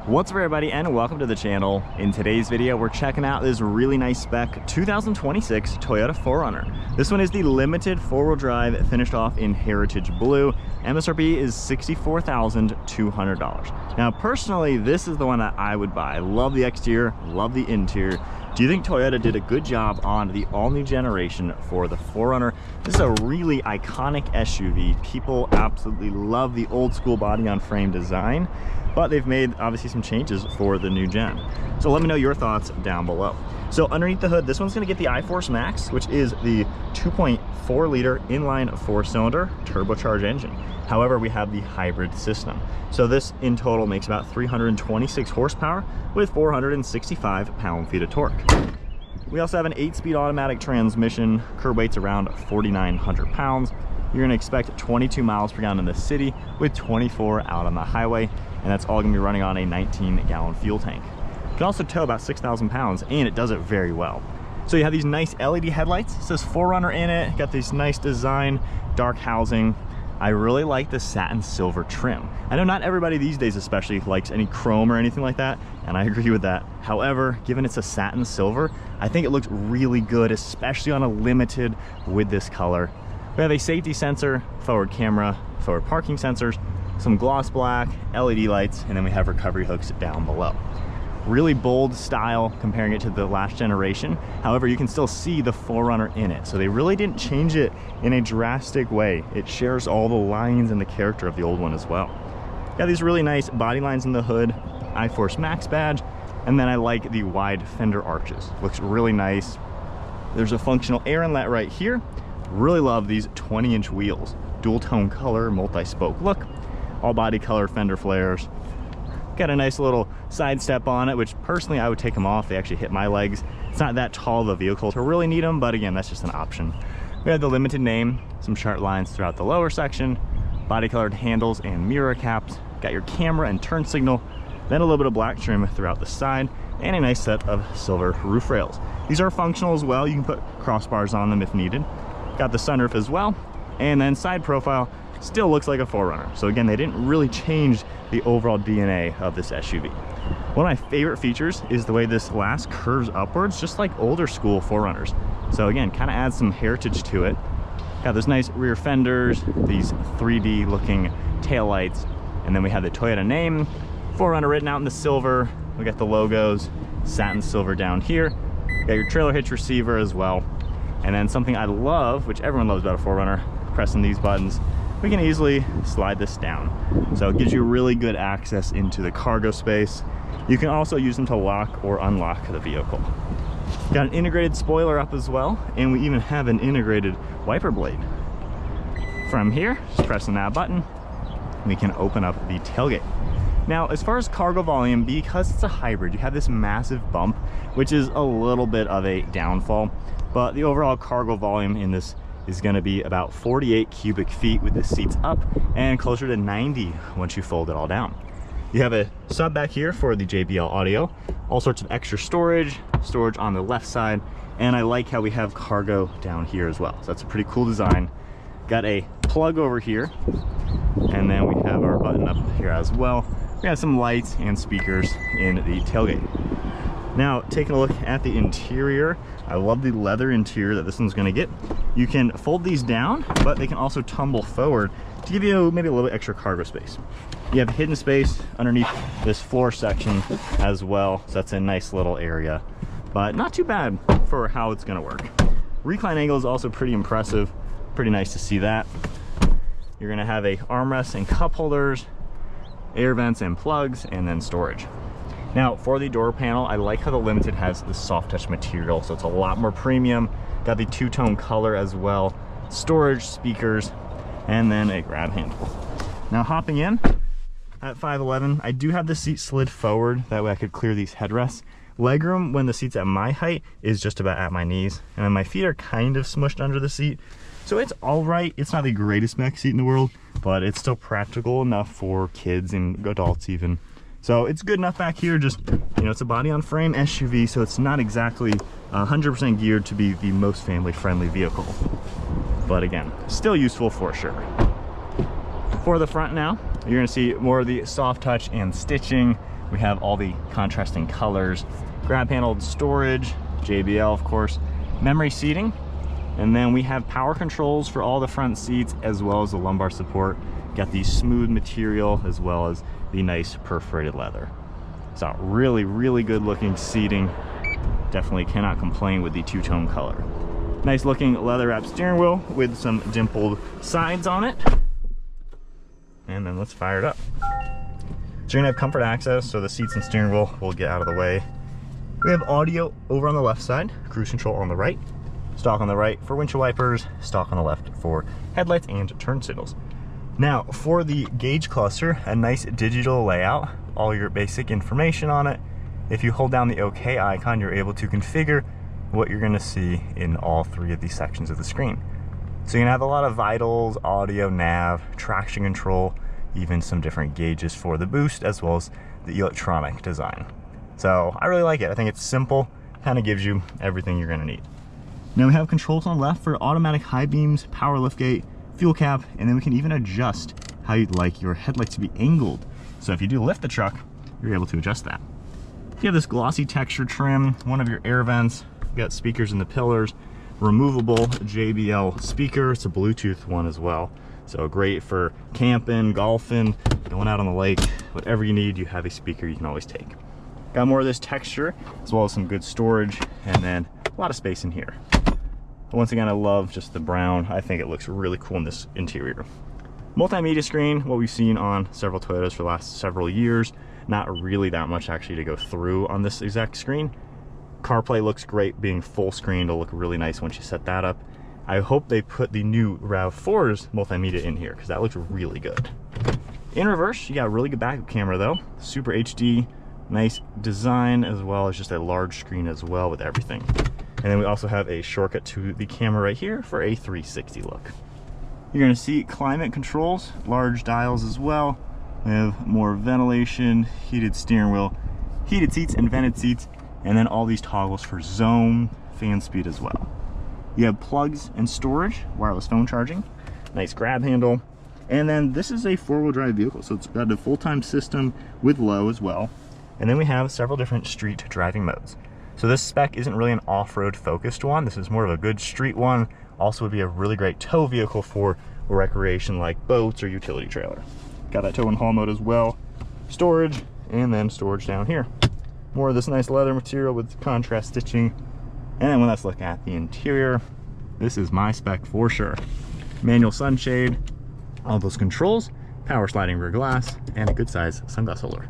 What's up everybody, and welcome to the channel. In today's video, we're checking out this really nice spec 2026 Toyota 4Runner. This one is the limited four-wheel drive, finished off in Heritage Blue. MSRP is $64,200. Now personally, this is the one that I would buy. I love the exterior, love the interior. Do you think Toyota did a good job on the all-new generation for the 4Runner? This is a really iconic SUV. People absolutely love the old school body on frame design, but they've made obviously some changes for the new gen. So let me know your thoughts down below. So underneath the hood, this one's gonna get the iForce Max, which is the 2.4 liter inline 4-cylinder turbocharged engine. However, we have the hybrid system. So this in total makes about 326 horsepower with 465 pound-feet of torque. We also have an 8-speed automatic transmission, curb weight's around 4,900 pounds. You're gonna expect 22 miles per gallon in the city with 24 out on the highway, and that's all gonna be running on a 19-gallon fuel tank. It can also tow about 6,000 pounds, and it does it very well. So you have these nice LED headlights. It says 4Runner in it. Got this nice design, dark housing. I really like the satin silver trim. I know not everybody these days especially likes any chrome or anything like that, and I agree with that. However, given it's a satin silver, I think it looks really good, especially on a limited with this color. We have a safety sensor, forward camera, forward parking sensors, some gloss black, LED lights, and then we have recovery hooks down below. Really bold style comparing it to the last generation. However, you can still see the 4Runner in it. So they really didn't change it in a drastic way. It shares all the lines and the character of the old one as well. Got these really nice body lines in the hood, iForce Max badge, and then I like the wide fender arches. Looks really nice. There's a functional air inlet right here. Really love these 20-inch wheels. Dual tone color, multi-spoke look, all body color fender flares. Got a nice little side step on it, which personally I would take them off. They actually hit my legs. It's not that tall of a vehicle to really need them, but again, that's just an option. We have the limited name, some sharp lines throughout the lower section, body colored handles and mirror caps. Got your camera and turn signal, then a little bit of black trim throughout the side, and a nice set of silver roof rails. These are functional as well. You can put crossbars on them if needed. Got the sunroof as well, and then side profile still looks like a 4Runner. So again, they didn't really change the overall DNA of this SUV. One of my favorite features is the way this glass curves upwards, just like older school 4Runners. So again, kind of adds some heritage to it. Got those nice rear fenders, these 3D looking taillights, and then we have the Toyota name, 4Runner written out in the silver. We got the logos, satin silver down here. Got your trailer hitch receiver as well. And then something I love, which everyone loves about a 4Runner, pressing these buttons, we can easily slide this down. So it gives you really good access into the cargo space. You can also use them to lock or unlock the vehicle. Got an integrated spoiler up as well, and we even have an integrated wiper blade. From here, just pressing that button, we can open up the tailgate. Now, as far as cargo volume, because it's a hybrid, you have this massive bump, which is a little bit of a downfall, but the overall cargo volume in this is going to be about 48 cubic feet with the seats up, and closer to 90 once you fold it all down. You have a sub back here for the JBL audio, all sorts of extra storage on the left side, and I like how we have cargo down here as well. So that's a pretty cool design. Got a plug over here, and then we have our button up here as well. We have some lights and speakers in the tailgate. Now, taking a look at the interior, I love the leather interior that this one's gonna get. You can fold these down, but they can also tumble forward to give you maybe a little bit extra cargo space. You have hidden space underneath this floor section as well, so that's a nice little area, but not too bad for how it's gonna work. Recline angle is also pretty impressive. Pretty nice to see that. You're gonna have a armrest and cup holders, air vents and plugs, and then storage. Now, for the door panel, I like how the Limited has the soft touch material, so it's a lot more premium. Got the two-tone color as well, storage, speakers, and then a grab handle. Now, hopping in at 5'11", I do have the seat slid forward, that way I could clear these headrests. Legroom, when the seat's at my height, is just about at my knees, and then my feet are kind of smushed under the seat. So it's all right. It's not the greatest back seat in the world, but it's still practical enough for kids and adults even. So it's good enough back here. Just, you know, it's a body on frame SUV, so it's not exactly 100% geared to be the most family friendly vehicle, but again, still useful for sure. For the front now, you're gonna see more of the soft touch and stitching, We have all the contrasting colors, grab handled storage, JBL of course, memory seating, and then we have power controls for all the front seats as well as the lumbar support. Got the smooth material as well as the nice perforated leather. So really, really good looking seating. Definitely cannot complain with the two-tone color. Nice looking leather wrapped steering wheel with some dimpled sides on it. And then let's fire it up. So you're gonna have comfort access, so the seats and steering wheel will get out of the way. We have audio over on the left side, cruise control on the right, stock on the right for windshield wipers, stock on the left for headlights and turn signals. Now for the gauge cluster, a nice digital layout, all your basic information on it. If you hold down the OK icon, you're able to configure what you're gonna see in all three of these sections of the screen. So you're gonna have a lot of vitals, audio, nav, traction control, even some different gauges for the boost as well as the electronic design. So I really like it. I think it's simple, kind of gives you everything you're gonna need. Now we have controls on the left for automatic high beams, power liftgate, fuel cap, and then we can even adjust how you'd like your headlights to be angled. So if you do lift the truck, you're able to adjust that. You have this glossy texture trim, one of your air vents, you got speakers in the pillars, removable JBL speaker. It's a Bluetooth one as well. So great for camping, golfing, going out on the lake, whatever you need, you have a speaker you can always take. Got more of this texture as well as some good storage, and then a lot of space in here. Once again, I love just the brown. I think it looks really cool in this interior. Multimedia screen, what we've seen on several Toyotas for the last several years. Not really that much actually to go through on this exact screen. CarPlay looks great being full screen. It'll look really nice once you set that up. I hope they put the new RAV4's multimedia in here because that looks really good. In reverse, you got a really good backup camera though. Super HD, nice design, as well as just a large screen as well with everything. And then we also have a shortcut to the camera right here for a 360 look. You're gonna see climate controls, large dials as well. We have more ventilation, heated steering wheel, heated seats and vented seats, and then all these toggles for zone, fan speed as well. You have plugs and storage, wireless phone charging, nice grab handle, and then this is a four-wheel drive vehicle, so it's got a full-time system with low as well. And then we have several different street driving modes. So this spec isn't really an off-road focused one. This is more of a good street one. Also would be a really great tow vehicle for recreation like boats or utility trailer. Got that tow and haul mode as well. Storage, and then storage down here. More of this nice leather material with contrast stitching. And then when let's look at the interior, this is my spec for sure. Manual sunshade, all those controls, power sliding rear glass, and a good size sunglass holder.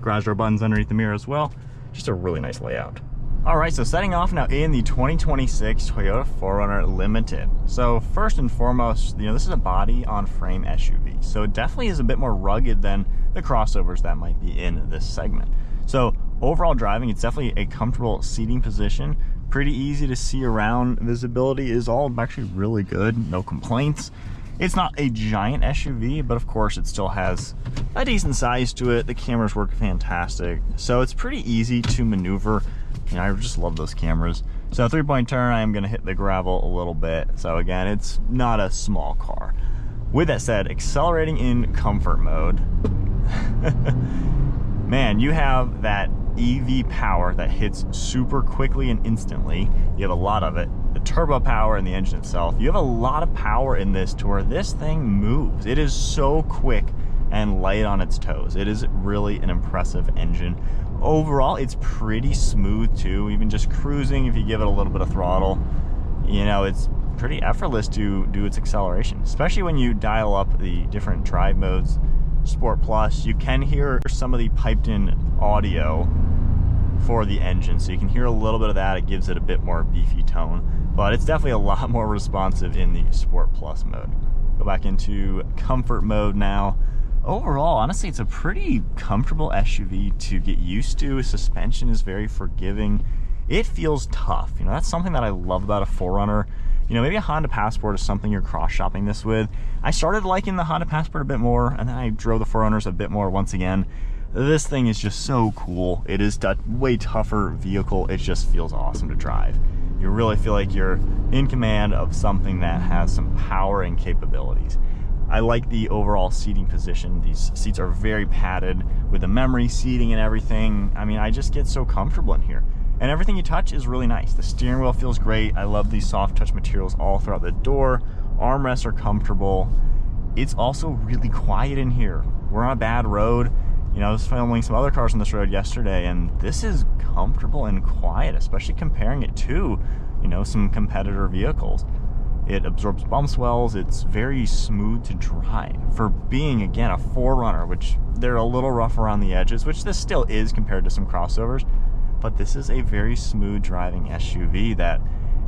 Garage door buttons underneath the mirror as well. Just a really nice layout. All right, so setting off now in the 2026 Toyota 4Runner Limited. So first and foremost, this is a body on frame SUV. So it definitely is a bit more rugged than the crossovers that might be in this segment. So overall driving, it's definitely a comfortable seating position. Pretty easy to see around. Visibility is all actually really good, no complaints. It's not a giant SUV, but of course it still has a decent size to it. The cameras work fantastic. So it's pretty easy to maneuver. I just love those cameras. So 3-point turn, I am gonna hit the gravel a little bit. So again, it's not a small car. With that said, accelerating in comfort mode, man, you have that EV power that hits super quickly and instantly. You have a lot of it. The turbo power in the engine itself. You have a lot of power in this to where this thing moves. It is so quick and light on its toes. It is really an impressive engine. Overall, it's pretty smooth too. Even just cruising, if you give it a little bit of throttle, it's pretty effortless to do its acceleration, especially when you dial up the different drive modes. Sport Plus, you can hear some of the piped in audio for the engine, so you can hear a little bit of that. It gives it a bit more beefy tone, but it's definitely a lot more responsive in the Sport Plus mode. Go back into comfort mode now. Overall, honestly, it's a pretty comfortable SUV to get used to. Suspension is very forgiving. It feels tough. That's something that I love about a 4Runner. Maybe a Honda Passport is something you're cross-shopping this with. I started liking the Honda Passport a bit more, and then I drove the 4Runners a bit more once again. This thing is just so cool. It is a way tougher vehicle. It just feels awesome to drive. You really feel like you're in command of something that has some power and capabilities. I like the overall seating position. These seats are very padded with the memory seating and everything. I mean, I just get so comfortable in here. And everything you touch is really nice. The steering wheel feels great. I love these soft touch materials all throughout the door. Armrests are comfortable. It's also really quiet in here. We're on a bad road. You know, I was filming some other cars on this road yesterday, and this is comfortable and quiet, especially comparing it to, you know, some competitor vehicles. It absorbs bump swells. It's very smooth to drive. For being, again, a 4Runner, which they're a little rough around the edges, which this still is compared to some crossovers, but this is a very smooth driving SUV that,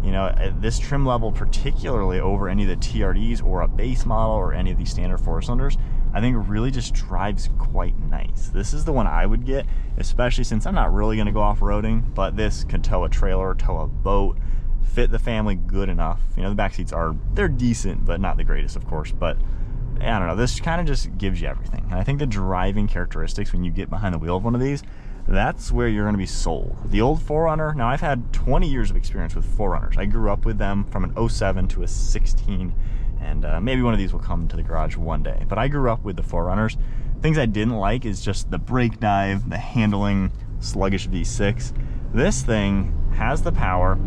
you know, at this trim level, particularly over any of the TRDs or a base model or any of these standard 4-cylinders, I think it really just drives quite nice. This is the one I would get, especially since I'm not really gonna go off-roading, but this could tow a trailer, tow a boat, fit the family good enough. You know, the back seats they're decent, but not the greatest, of course. But I don't know, this kind of just gives you everything. And I think the driving characteristics when you get behind the wheel of one of these, that's where you're going to be sold. The old 4Runner, now I've had 20 years of experience with 4Runners. I grew up with them from an 07 to a 16, and maybe one of these will come to the garage one day. But I grew up with the 4Runners. Things I didn't like is just the brake dive, the handling, sluggish V6. This thing has the power.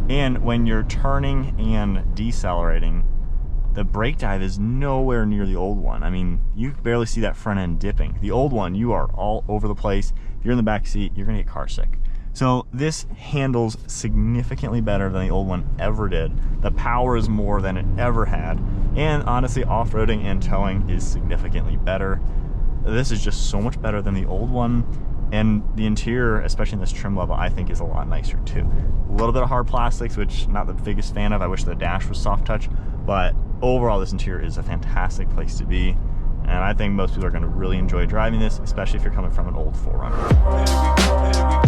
And when you're turning and decelerating, the brake dive is nowhere near the old one. I mean, you barely see that front end dipping. The old one, you are all over the place. If you're in the back seat, you're gonna get car sick. So this handles significantly better than the old one ever did. The power is more than it ever had. And honestly, off-roading and towing is significantly better. This is just so much better than the old one. And the interior, especially in this trim level, I think is a lot nicer too. A little bit of hard plastics, which I'm not the biggest fan of. I wish the dash was soft touch, but overall this interior is a fantastic place to be. And I think most people are gonna really enjoy driving this, especially if you're coming from an old 4Runner.